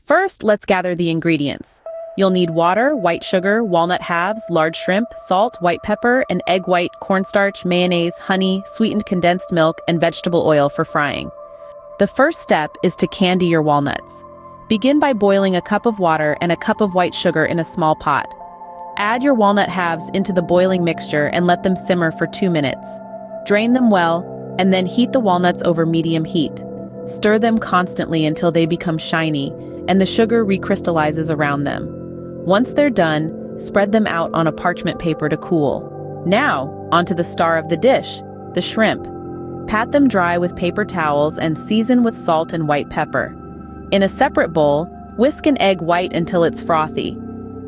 First, let's gather the ingredients. You'll need water, white sugar, walnut halves, large shrimp, salt, white pepper, an egg white, cornstarch, mayonnaise, honey, sweetened condensed milk, and vegetable oil for frying. The first step is to candy your walnuts. Begin by boiling a cup of water and a cup of white sugar in a small pot. Add your walnut halves into the boiling mixture and let them simmer for 2 minutes. Drain them well, and then heat the walnuts over medium heat. Stir them constantly until they become shiny, and the sugar re-crystallizes around them. Once they're done, spread them out on a parchment paper to cool. Now, onto the star of the dish, the shrimp. Pat them dry with paper towels and season with salt and white pepper. In a separate bowl, whisk an egg white until it's frothy.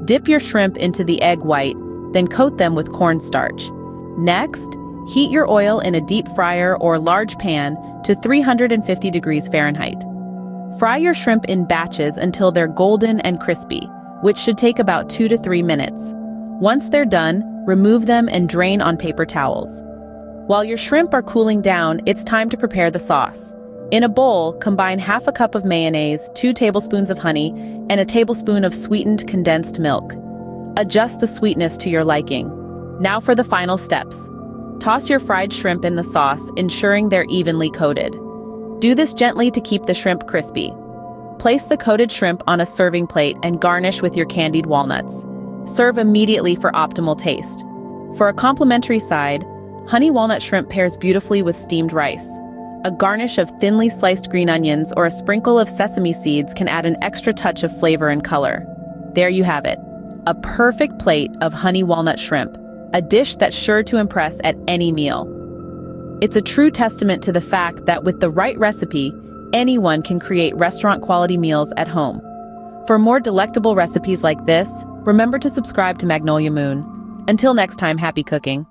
Dip your shrimp into the egg white, then coat them with cornstarch. Next, heat your oil in a deep fryer or large pan to 350 degrees Fahrenheit. Fry your shrimp in batches until they're golden and crispy, which should take about 2 to 3 minutes. Once they're done, remove them and drain on paper towels. While your shrimp are cooling down, it's time to prepare the sauce. In a bowl, combine half a cup of mayonnaise, 2 tablespoons of honey, and a tablespoon of sweetened condensed milk. Adjust the sweetness to your liking. Now for the final steps. Toss your fried shrimp in the sauce, ensuring they're evenly coated. Do this gently to keep the shrimp crispy. Place the coated shrimp on a serving plate and garnish with your candied walnuts. Serve immediately for optimal taste. For a complimentary side, honey walnut shrimp pairs beautifully with steamed rice. A garnish of thinly sliced green onions or a sprinkle of sesame seeds can add an extra touch of flavor and color. There you have it, a perfect plate of honey walnut shrimp, a dish that's sure to impress at any meal. It's a true testament to the fact that with the right recipe, anyone can create restaurant-quality meals at home. For more delectable recipes like this, remember to subscribe to Magnolia Moon. Until next time, happy cooking.